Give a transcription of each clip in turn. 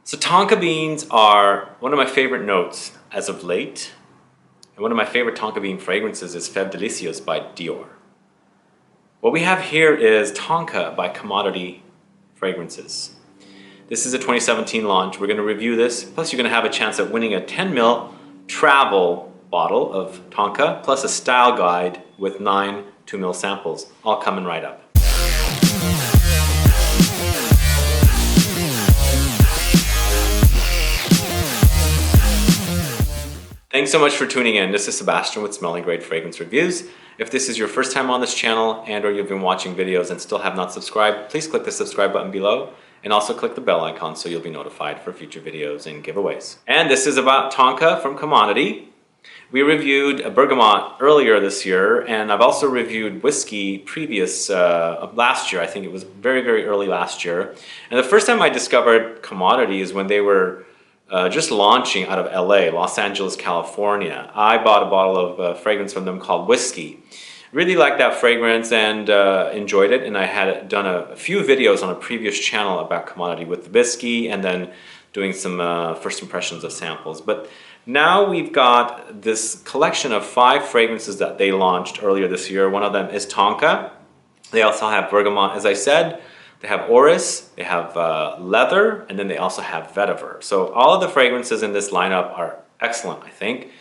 So Tonka beans are one of my favorite notes as of late. And one of my favorite Tonka bean fragrances is Fève Délicieuse by Dior. What we have here is Tonka by Commodity Fragrances. This is a 2017 launch. We're going to review this. Plus you're going to have a chance at winning a 10 ml travel bottle of Tonka, plus a style guide with 9 2 ml samples, all coming right up. Thanks so much for tuning in. This is Sebastian with Smelling Great Fragrance Reviews. If this is your first time on this channel and or you've been watching videos and still have not subscribed, please click the subscribe button below and also click the bell icon so you'll be notified for future videos and giveaways. And this is about Tonka from Commodity. We reviewed a bergamot earlier this year, and I've also reviewed whiskey previous last year. I think it was very, very early last year. And the first time I discovered Commodity is when they were just launching out of LA, Los Angeles, California. I bought a bottle of fragrance from them called Whiskey. Really liked that fragrance and enjoyed it, and I had done a few videos on a previous channel about Commodity with the whiskey and then doing some first impressions of samples. But now we've got this collection of 5 fragrances that they launched earlier this year. One of them is Tonka. They also have bergamot, as I said. They have orris, they have leather, and then they also have vetiver. So all of the fragrances in this lineup are excellent, I think.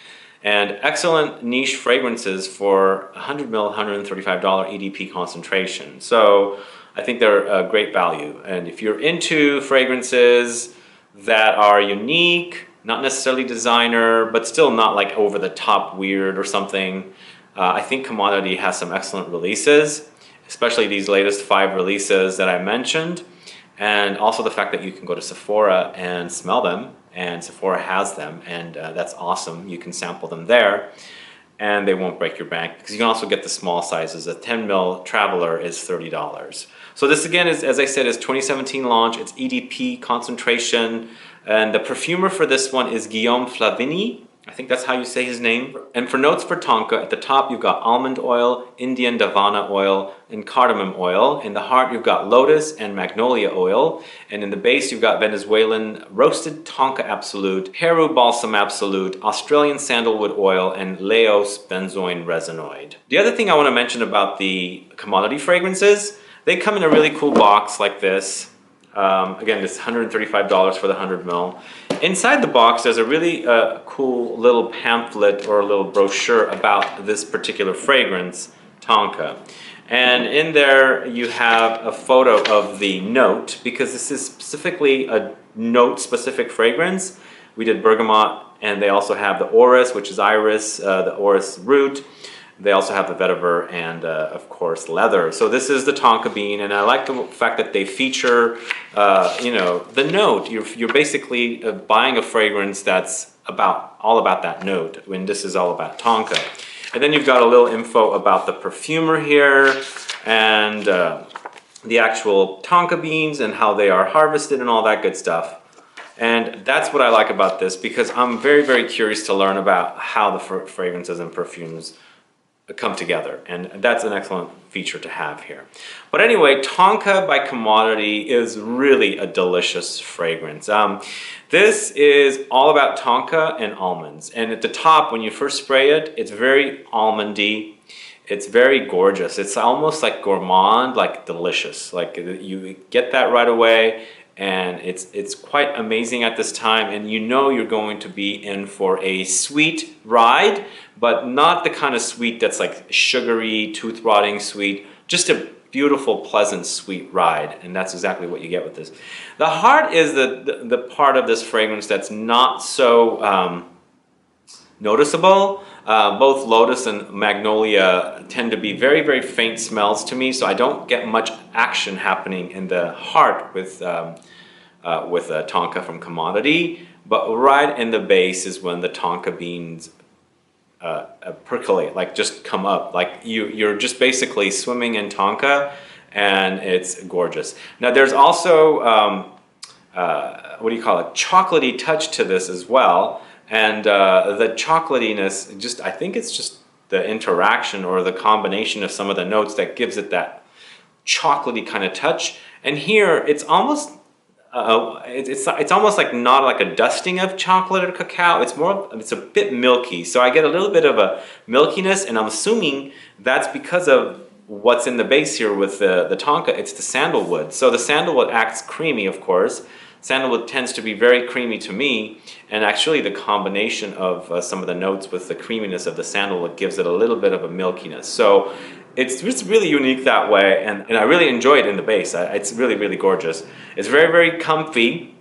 And excellent niche fragrances for 100 ml, $135 EDP concentration. So I think they're a great value. And if you're into fragrances that are unique, not necessarily designer, but still not like over the top weird or something, I think Commodity has some excellent releases, especially these latest 5 releases that I mentioned. And also the fact that you can go to Sephora and smell them, and Sephora has them, and that's awesome. You can sample them there and they won't break your bank, because you can also get the small sizes. A 10 ml Traveler is $30. So this again is, as I said, is 2017 launch. It's EDP concentration, and the perfumer for this one is Guillaume Flavigny. I think that's how you say his name. And for notes for Tonka, at the top you've got almond oil, Indian Davana oil, and cardamom oil. In the heart you've got Lotus and Magnolia oil. And in the base you've got Venezuelan roasted Tonka Absolute, Peru Balsam Absolute, Australian Sandalwood oil, and Laos Benzoin Resinoid. The other thing I want to mention about the Commodity fragrances, they come in a really cool box like this. Again, it's $135 for the 100 ml. Inside the box, there's a really cool little pamphlet or a little brochure about this particular fragrance, Tonka. And in there, you have a photo of the note, because this is specifically a note-specific fragrance. We did bergamot, and they also have the orris, which is iris, the orris root. They also have the vetiver and, of course, leather. So this is the Tonka bean, and I like the fact that they feature, you know, the note. You're basically buying a fragrance that's all about that note, when this is all about Tonka. And then you've got a little info about the perfumer here, and the actual Tonka beans and how they are harvested and all that good stuff. And that's what I like about this, because I'm very, very curious to learn about how the fragrances and perfumes come together, and that's an excellent feature to have here. But anyway, Tonka by Commodity is really a delicious fragrance. This is all about Tonka and almonds, and at the top, when you first spray it, it's very almondy. It's very gorgeous. It's almost like gourmand, like delicious. Like you get that right away, and it's quite amazing at this time, and you know you're going to be in for a sweet ride, but not the kind of sweet that's like sugary, tooth-rotting sweet, just a beautiful, pleasant, sweet ride, and that's exactly what you get with this. The heart is the part of this fragrance that's not so noticeable. Both Lotus and Magnolia tend to be very, very faint smells to me, so I don't get much action happening in the heart with Tonka from Commodity, but right in the base is when the Tonka beans percolate, like just come up. Like you're just basically swimming in Tonka, and it's gorgeous. Now there's also, what do you call it, chocolatey touch to this as well. And the chocolatiness, I think it's just the interaction or the combination of some of the notes that gives it that chocolatey kind of touch. And here, it's almost it's almost like not like a dusting of chocolate or cacao. It's a bit milky. So I get a little bit of a milkiness, and I'm assuming that's because of what's in the base here with the Tonka. It's the sandalwood. So the sandalwood acts creamy, of course. Sandalwood tends to be very creamy to me, and actually the combination of some of the notes with the creaminess of the sandalwood gives it a little bit of a milkiness. So it's just really unique that way, and I really enjoy it in the base. It's really, really gorgeous. It's very, very comfy,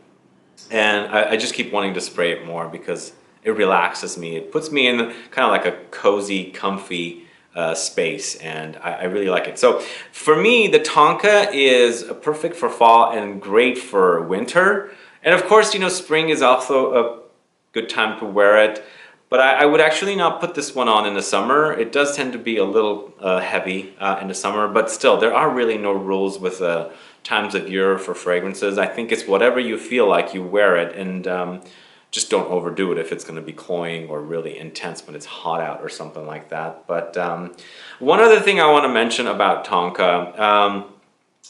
and I just keep wanting to spray it more because it relaxes me. It puts me in kind of like a cozy, comfy space, and I really like it. So for me, the Tonka is perfect for fall and great for winter. And of course, you know, spring is also a good time to wear it. But I would actually not put this one on in the summer. It does tend to be a little heavy in the summer, but still, there are really no rules with times of year for fragrances. I think it's whatever you feel like, you wear it, and just don't overdo it if it's going to be cloying or really intense when it's hot out or something like that. But one other thing I want to mention about Tonka,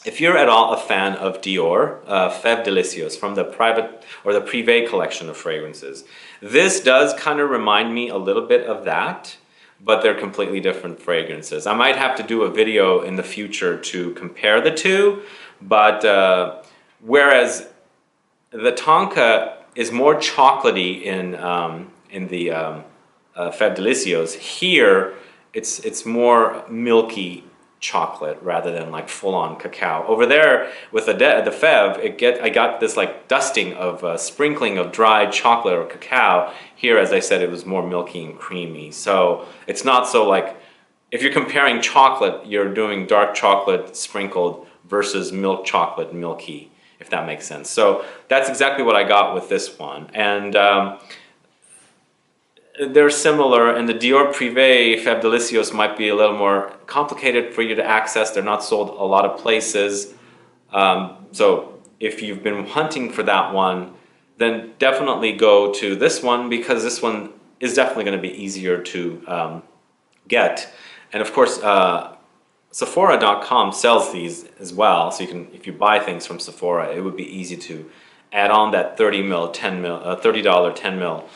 if you're at all a fan of Dior, Fève Délicieuse from the private or the privé collection of fragrances, this does kind of remind me a little bit of that, but they're completely different fragrances. I might have to do a video in the future to compare the two, but whereas the Tonka is more chocolatey in the Fève Délicieuse, here it's more milky chocolate rather than like full-on cacao. Over there with the Fève, I got this like dusting of sprinkling of dried chocolate or cacao. Here, as I said, it was more milky and creamy. So it's not so like, if you're comparing chocolate, you're doing dark chocolate sprinkled versus milk chocolate milky, if that makes sense. So that's exactly what I got with this one. And they're similar, and the Dior Privé Fève Délicieuse might be a little more complicated for you to access. They're not sold a lot of places. So if you've been hunting for that one, then definitely go to this one, because this one is definitely going to be easier to get. And of course, Sephora.com sells these as well. So you can, if you buy things from Sephora, it would be easy to add on that $30 10 mil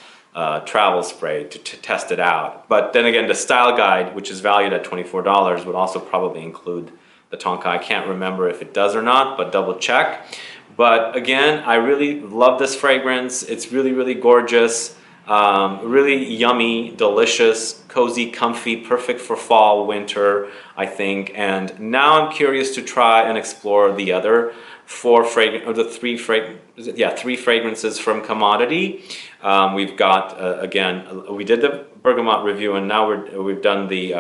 travel spray to test it out. But then again, the style guide, which is valued at $24, would also probably include the Tonka. I can't remember if it does or not, but double check. But again, I really love this fragrance. It's really, really gorgeous, really yummy, delicious, cozy, comfy, perfect for fall, winter, I think. And now I'm curious to try and explore the other three fragrances from Commodity. We've got again, we did the bergamot review, and now we've done the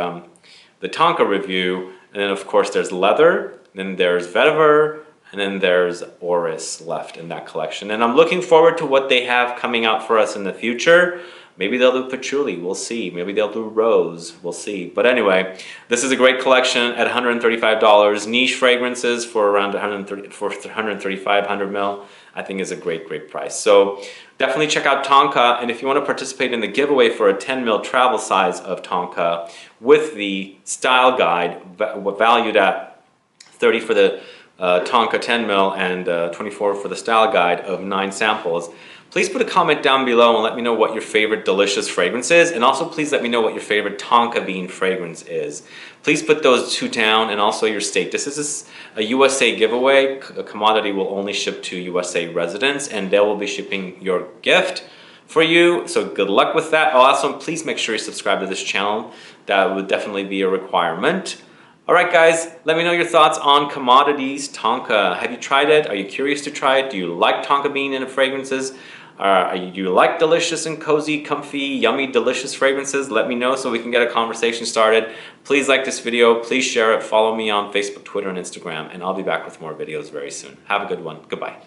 Tonka review, and then of course there's leather, then there's vetiver, and then there's orris left in that collection. And I'm looking forward to what they have coming out for us in the future. Maybe they'll do patchouli, we'll see. Maybe they'll do rose, we'll see. But anyway, this is a great collection at $135. Niche fragrances for around 135, 100 mil, I think is a great, great price. So definitely check out Tonka. And if you want to participate in the giveaway for a 10 mil travel size of Tonka with the style guide valued at 30 for the Tonka 10 mil and 24 for the style guide of 9 samples, please put a comment down below and let me know what your favorite delicious fragrance is, and also please let me know what your favorite Tonka bean fragrance is. Please put those two down, and also your state. This is a USA giveaway. A Commodity will only ship to USA residents, and they will be shipping your gift for you, so good luck with that. Also, please make sure you subscribe to this channel. That would definitely be a requirement. Alright guys, let me know your thoughts on Commodity's Tonka. Have you tried it? Are you curious to try it? Do you like Tonka bean in fragrances? Do you like delicious and cozy, comfy, yummy, delicious fragrances? Let me know so we can get a conversation started. Please like this video, please share it, follow me on Facebook, Twitter, and Instagram, and I'll be back with more videos very soon. Have a good one. Goodbye.